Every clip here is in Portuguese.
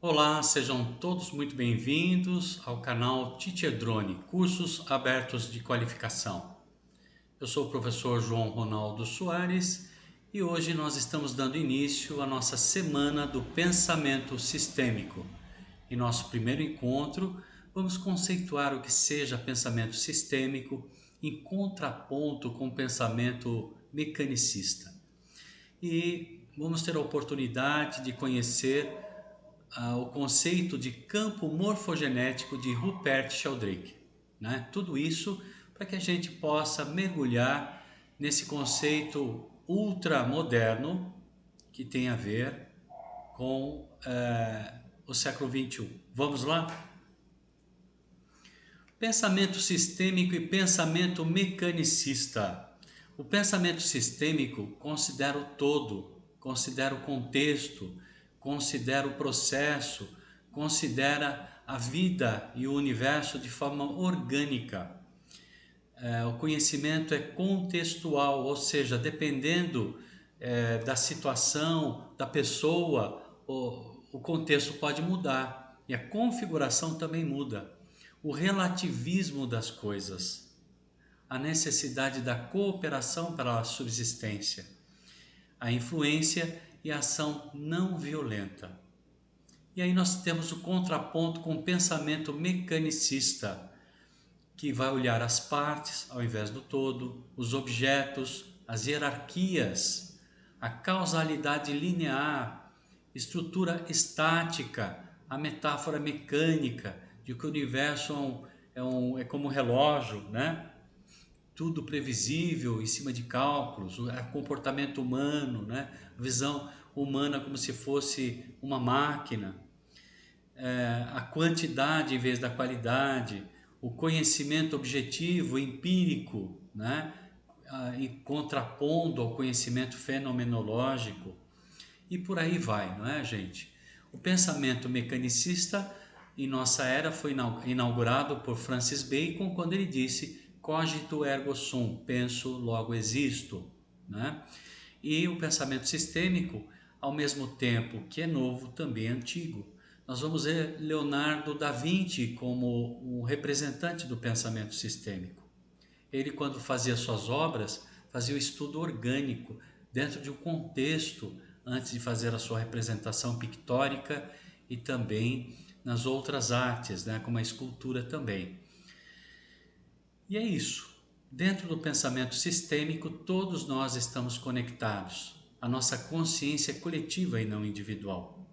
Olá, sejam todos muito bem-vindos ao canal Teacher Drone, cursos abertos de qualificação. Eu sou o professor João Ronaldo Soares e hoje nós estamos dando início à nossa semana do pensamento sistêmico. Em nosso primeiro encontro, vamos conceituar o que seja pensamento sistêmico em contraponto com o pensamento mecanicista. E vamos ter a oportunidade de conhecer o conceito de campo morfogenético de Rupert Sheldrake, né? Tudo isso para que a gente possa mergulhar nesse conceito ultramoderno que tem a ver com o século XXI. Vamos lá? Pensamento sistêmico e pensamento mecanicista. O pensamento sistêmico considera o todo, considera o contexto, considera o processo, considera a vida e o universo de forma orgânica. O conhecimento é contextual, ou seja, dependendo da situação, da pessoa, o contexto pode mudar e a configuração também muda. O relativismo das coisas, a necessidade da cooperação para a subsistência, a influência e a ação não violenta. E aí nós temos o contraponto com o pensamento mecanicista, que vai olhar as partes ao invés do todo, os objetos, as hierarquias, a causalidade linear, estrutura estática, a metáfora mecânica de que o universo é como um relógio, né? Tudo previsível em cima de cálculos, o comportamento humano, né? A visão humana como se fosse uma máquina, a quantidade em vez da qualidade, o conhecimento objetivo, empírico, né? E contrapondo ao conhecimento fenomenológico, e por aí vai, não é, gente? O pensamento mecanicista em nossa era foi inaugurado por Francis Bacon quando ele disse cogito ergo sum, penso, logo existo, né? E o pensamento sistêmico, ao mesmo tempo que é novo, também é antigo. Nós vamos ver Leonardo da Vinci como um representante do pensamento sistêmico. Ele, quando fazia suas obras, fazia o estudo orgânico dentro de um contexto antes de fazer a sua representação pictórica e também nas outras artes, né, como a escultura também. E é isso. Dentro do pensamento sistêmico, todos nós estamos conectados. A nossa consciência é coletiva e não individual.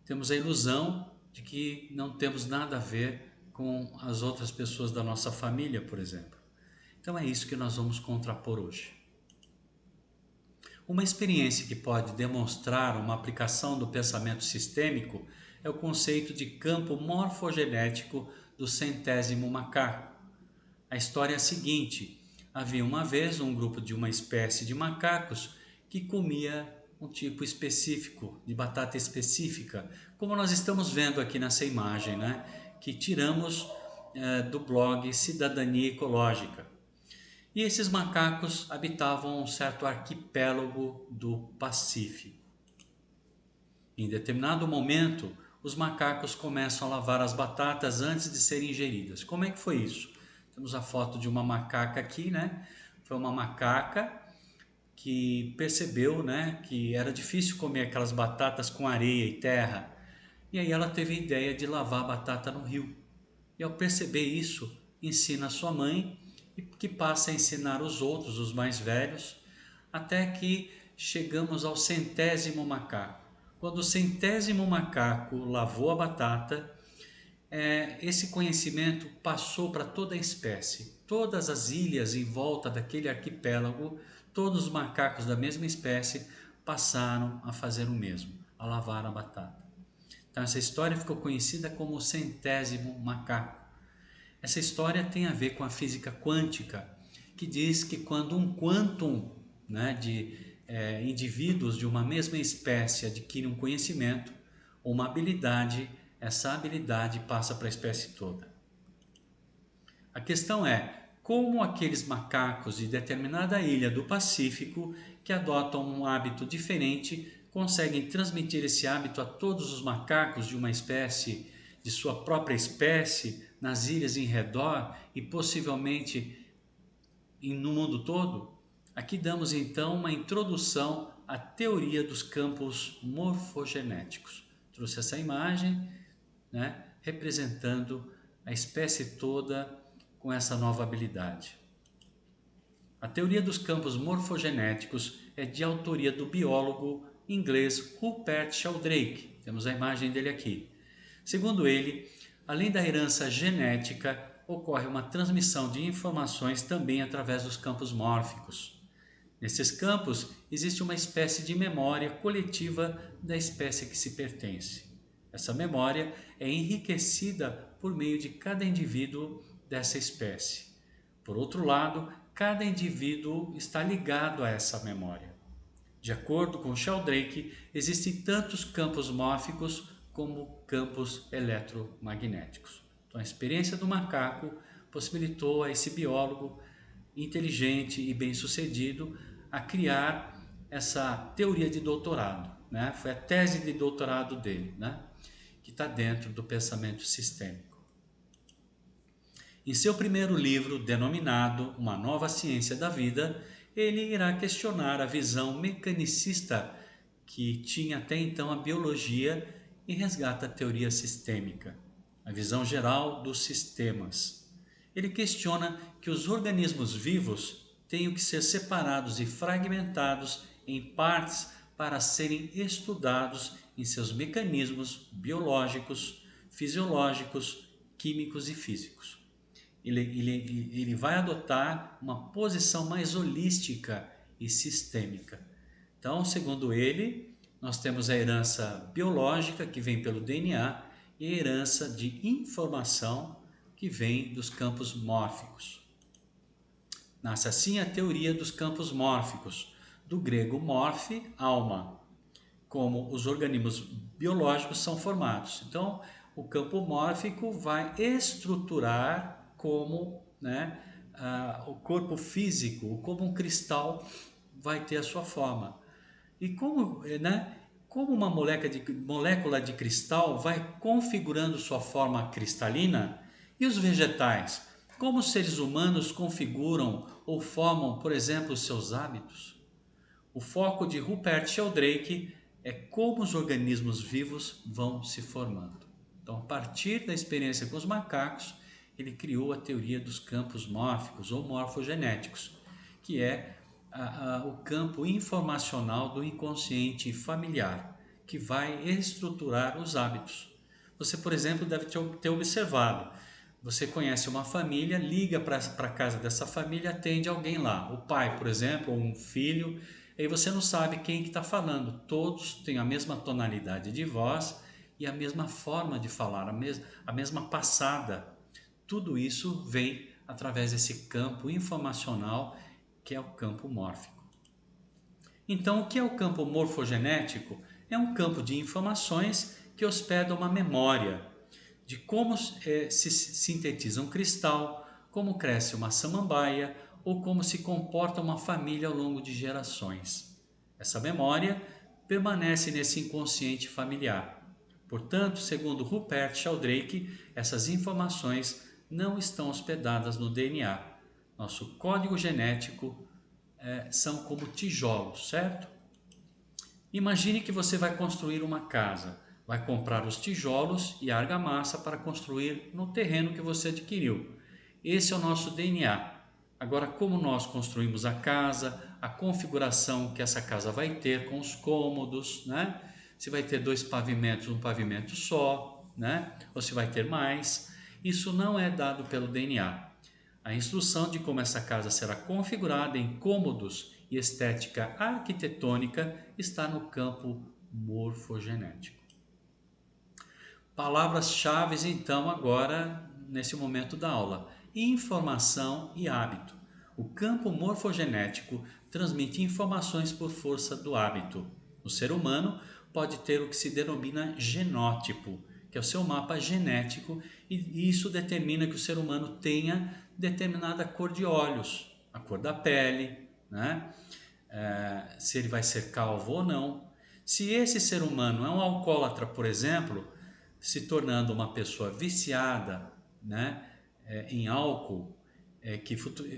Temos a ilusão de que não temos nada a ver com as outras pessoas da nossa família, por exemplo. Então é isso que nós vamos contrapor hoje. Uma experiência que pode demonstrar uma aplicação do pensamento sistêmico é o conceito de campo morfogenético do centésimo macaco. A história é a seguinte: havia uma vez um grupo de uma espécie de macacos que comia um tipo específico de batata específica, como nós estamos vendo aqui nessa imagem, né? Que tiramos do blog Cidadania Ecológica. E esses macacos habitavam um certo arquipélago do Pacífico. Em determinado momento, os macacos começam a lavar as batatas antes de serem ingeridas. Como é que foi isso? Temos a foto de uma macaca aqui, né? Foi uma macaca que percebeu, né, que era difícil comer aquelas batatas com areia e terra. E aí ela teve a ideia de lavar a batata no rio. E ao perceber isso, ensina a sua mãe, que passa a ensinar os outros, os mais velhos, até que chegamos ao centésimo macaco. Quando o centésimo macaco lavou a batata, esse conhecimento passou para toda a espécie. Todas as ilhas em volta daquele arquipélago, todos os macacos da mesma espécie passaram a fazer o mesmo, a lavar a batata. Então essa história ficou conhecida como o centésimo macaco. Essa história tem a ver com a física quântica, que diz que quando um quantum, né, de indivíduos de uma mesma espécie adquire um conhecimento ou uma habilidade, essa habilidade passa para a espécie toda. A questão é como aqueles macacos de determinada ilha do Pacífico que adotam um hábito diferente conseguem transmitir esse hábito a todos os macacos de uma espécie, de sua própria espécie, nas ilhas em redor e possivelmente no mundo todo? Aqui damos então uma introdução à teoria dos campos morfogenéticos. Trouxe essa imagem, né, representando a espécie toda com essa nova habilidade. A teoria dos campos morfogenéticos é de autoria do biólogo inglês Rupert Sheldrake. Temos a imagem dele aqui. Segundo ele, além da herança genética, ocorre uma transmissão de informações também através dos campos mórficos. Nesses campos, existe uma espécie de memória coletiva da espécie que se pertence. Essa memória é enriquecida por meio de cada indivíduo dessa espécie. Por outro lado, cada indivíduo está ligado a essa memória. De acordo com Sheldrake, existem tantos campos mórficos como campos eletromagnéticos. Então, a experiência do macaco possibilitou a esse biólogo inteligente e bem-sucedido a criar essa teoria de doutorado, né? Foi a tese de doutorado dele, né? Que está dentro do pensamento sistêmico. Em seu primeiro livro, denominado Uma Nova Ciência da Vida, ele irá questionar a visão mecanicista que tinha até então a biologia e resgata a teoria sistêmica, a visão geral dos sistemas. Ele questiona que os organismos vivos tenham que ser separados e fragmentados em partes para serem estudados em seus mecanismos biológicos, fisiológicos, químicos e físicos. Ele vai adotar uma posição mais holística e sistêmica. Então, segundo ele, nós temos a herança biológica, que vem pelo DNA, e a herança de informação, que vem dos campos mórficos. Nasce assim a teoria dos campos mórficos, do grego morphe, alma, como os organismos biológicos são formados. Então, o campo mórfico vai estruturar como, né, o corpo físico, como um cristal vai ter a sua forma. E como, né, como uma molécula de cristal vai configurando sua forma cristalina, e os vegetais? Como os seres humanos configuram ou formam, por exemplo, os seus hábitos? O foco de Rupert Sheldrake é como os organismos vivos vão se formando. Então, a partir da experiência com os macacos, ele criou a teoria dos campos mórficos ou morfogenéticos, que é o campo informacional do inconsciente familiar, que vai estruturar os hábitos. Você, por exemplo, deve ter observado. Você conhece uma família, liga para a casa dessa família, atende alguém lá. O pai, por exemplo, ou um filho, aí você não sabe quem que está falando. Todos têm a mesma tonalidade de voz e a mesma forma de falar, a mesma passada. Tudo isso vem através desse campo informacional que é o campo mórfico. Então, o que é o campo morfogenético? É um campo de informações que hospeda uma memória de como se sintetiza um cristal, como cresce uma samambaia ou como se comporta uma família ao longo de gerações. Essa memória permanece nesse inconsciente familiar. Portanto, segundo Rupert Sheldrake, essas informações não estão hospedadas no DNA. Nosso código genético são como tijolos, certo? Imagine que você vai construir uma casa. Vai comprar os tijolos e a argamassa para construir no terreno que você adquiriu. Esse é o nosso DNA. Agora, como nós construímos a casa, a configuração que essa casa vai ter com os cômodos, né? Se vai ter 2 pavimentos, um pavimento só, né? Ou se vai ter mais. Isso não é dado pelo DNA. A instrução de como essa casa será configurada em cômodos e estética arquitetônica está no campo morfogenético. Palavras-chave então agora nesse momento da aula: informação e hábito. O campo morfogenético transmite informações por força do hábito. O ser humano pode ter o que se denomina genótipo, que é o seu mapa genético, e isso determina que o ser humano tenha determinada cor de olhos, a cor da pele, né? Se ele vai ser calvo ou não, Se esse ser humano é um alcoólatra, por exemplo, se tornando uma pessoa viciada, né, em álcool,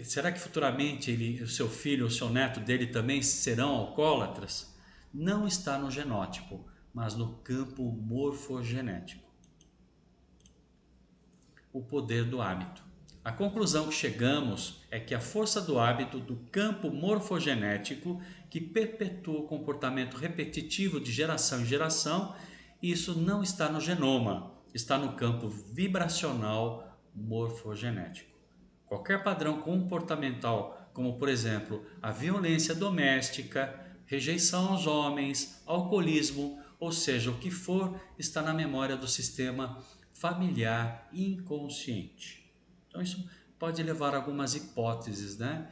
será que futuramente o seu filho, o seu neto dele também serão alcoólatras? Não está no genótipo, mas no campo morfogenético. O poder do hábito. A conclusão que chegamos é que a força do hábito do campo morfogenético, que perpetua o comportamento repetitivo de geração em geração, isso não está no genoma, está no campo vibracional morfogenético. Qualquer padrão comportamental, como por exemplo a violência doméstica, rejeição aos homens, alcoolismo, ou seja, o que for, está na memória do sistema familiar inconsciente. Então isso pode levar a algumas hipóteses, né?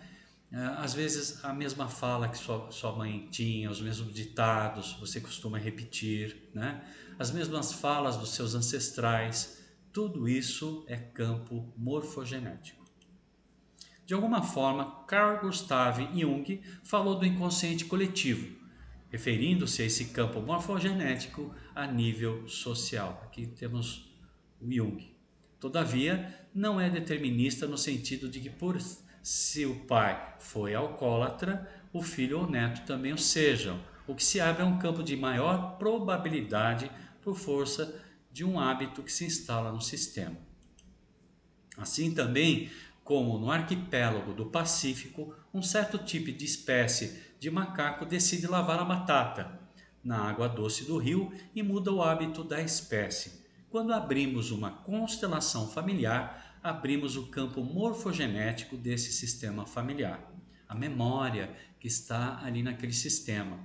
Às vezes a mesma fala que sua mãe tinha, os mesmos ditados você costuma repetir, né? As mesmas falas dos seus ancestrais, tudo isso é campo morfogenético. De alguma forma, Carl Gustav Jung falou do inconsciente coletivo, referindo-se a esse campo morfogenético a nível social. Aqui temos o Jung. Todavia, não é determinista no sentido de que se o pai foi alcoólatra, o filho ou neto também o sejam, o que se abre a um campo de maior probabilidade por força de um hábito que se instala no sistema. Assim também como no arquipélago do Pacífico, um certo tipo de espécie de macaco decide lavar a batata na água doce do rio e muda o hábito da espécie. Quando abrimos uma constelação familiar, abrimos o campo morfogenético desse sistema familiar, a memória que está ali naquele sistema.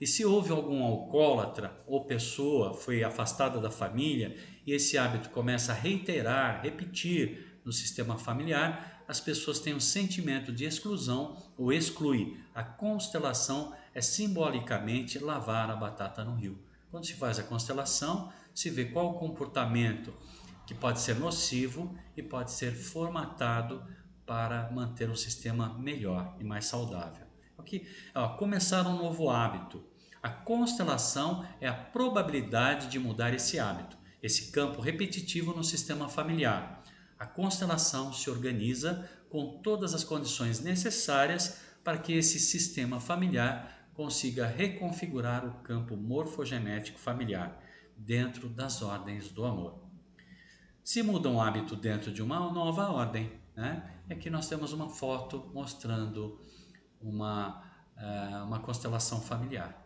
E se houve algum alcoólatra ou pessoa foi afastada da família e esse hábito começa a reiterar, repetir no sistema familiar, as pessoas têm um sentimento de exclusão ou exclui. A constelação é simbolicamente lavar a batata no rio. Quando se faz a constelação, se vê qual o comportamento que pode ser nocivo e pode ser formatado para manter um sistema melhor e mais saudável. Aqui, começar um novo hábito. A constelação é a probabilidade de mudar esse hábito, esse campo repetitivo no sistema familiar. A constelação se organiza com todas as condições necessárias para que esse sistema familiar consiga reconfigurar o campo morfogenético familiar dentro das ordens do amor. Se muda um hábito dentro de uma nova ordem, né? Aqui nós temos uma foto mostrando uma constelação familiar.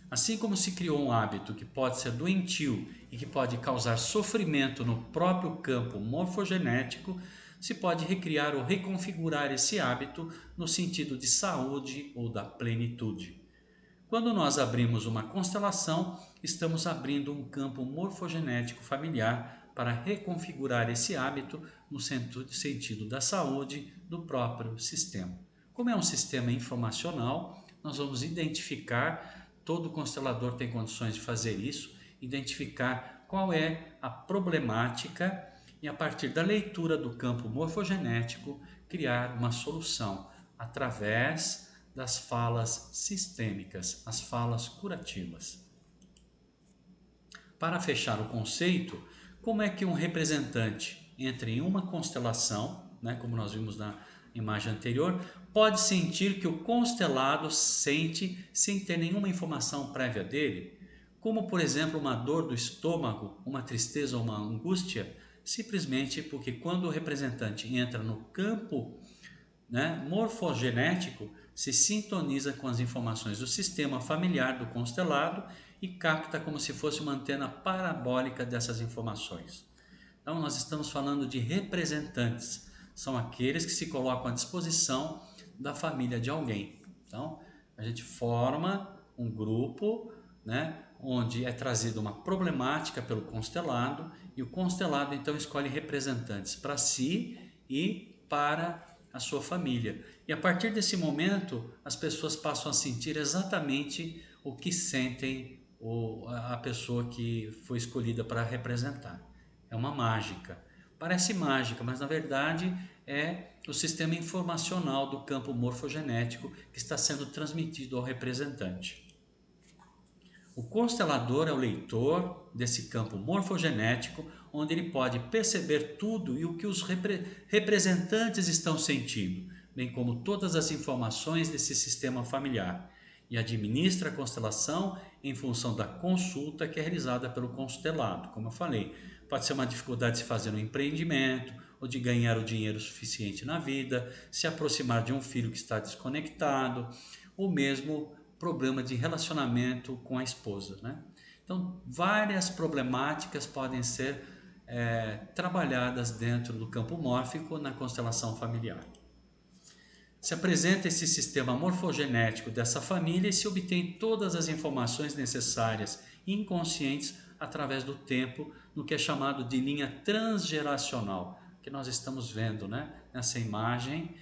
Assim como se criou um hábito que pode ser doentio e que pode causar sofrimento no próprio campo morfogenético, se pode recriar ou reconfigurar esse hábito no sentido de saúde ou da plenitude. Quando nós abrimos uma constelação, estamos abrindo um campo morfogenético familiar para reconfigurar esse hábito no sentido da saúde do próprio sistema. Como é um sistema informacional, nós vamos identificar, todo constelador tem condições de fazer isso, identificar qual é a problemática e, a partir da leitura do campo morfogenético, criar uma solução através das falas sistêmicas, as falas curativas. Para fechar o conceito, como é que um representante entra em uma constelação, né, como nós vimos na imagem anterior, pode sentir que o constelado sente sem ter nenhuma informação prévia dele, como por exemplo uma dor do estômago, uma tristeza ou uma angústia, simplesmente porque quando o representante entra no campo, né, morfogenético, se sintoniza com as informações do sistema familiar do constelado e capta como se fosse uma antena parabólica dessas informações. Então nós estamos falando de representantes, são aqueles que se colocam à disposição da família de alguém. Então a gente forma um grupo, né, onde é trazida uma problemática pelo constelado e o constelado então escolhe representantes para si e para a sua família. E a partir desse momento, as pessoas passam a sentir exatamente o que sentem a pessoa que foi escolhida para representar. É uma mágica. Parece mágica, mas na verdade é o sistema informacional do campo morfogenético que está sendo transmitido ao representante. O constelador é o leitor desse campo morfogenético, onde ele pode perceber tudo e o que os representantes estão sentindo, bem como todas as informações desse sistema familiar, e administra a constelação em função da consulta que é realizada pelo constelado. Como eu falei, pode ser uma dificuldade de fazer um empreendimento, ou de ganhar o dinheiro suficiente na vida, se aproximar de um filho que está desconectado, ou mesmo problema de relacionamento com a esposa, né? Então, várias problemáticas podem ser trabalhadas dentro do campo mórfico na constelação familiar. Se apresenta esse sistema morfogenético dessa família e se obtém todas as informações necessárias e inconscientes através do tempo, no que é chamado de linha transgeracional, que nós estamos vendo, né? Nessa imagem,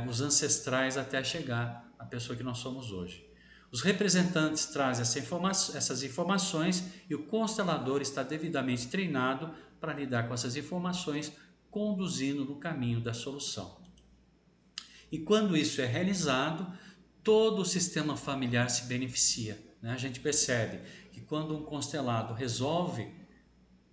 os ancestrais até chegar à pessoa que nós somos hoje. Os representantes trazem essas informações e o constelador está devidamente treinado para lidar com essas informações, conduzindo no caminho da solução. E quando isso é realizado, todo o sistema familiar se beneficia, né? A gente percebe que quando um constelado resolve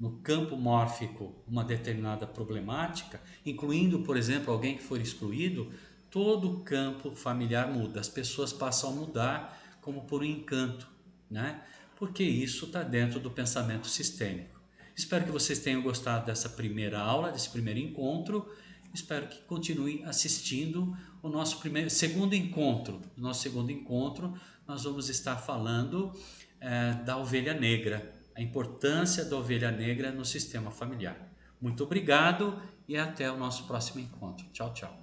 no campo mórfico uma determinada problemática, incluindo, por exemplo, alguém que for excluído, todo o campo familiar muda, as pessoas passam a mudar como por um encanto, né? Porque isso está dentro do pensamento sistêmico. Espero que vocês tenham gostado dessa primeira aula, desse primeiro encontro. Espero que continuem assistindo o nosso segundo encontro. No nosso segundo encontro, nós vamos estar falando da ovelha negra, a importância da ovelha negra no sistema familiar. Muito obrigado e até o nosso próximo encontro. Tchau, tchau.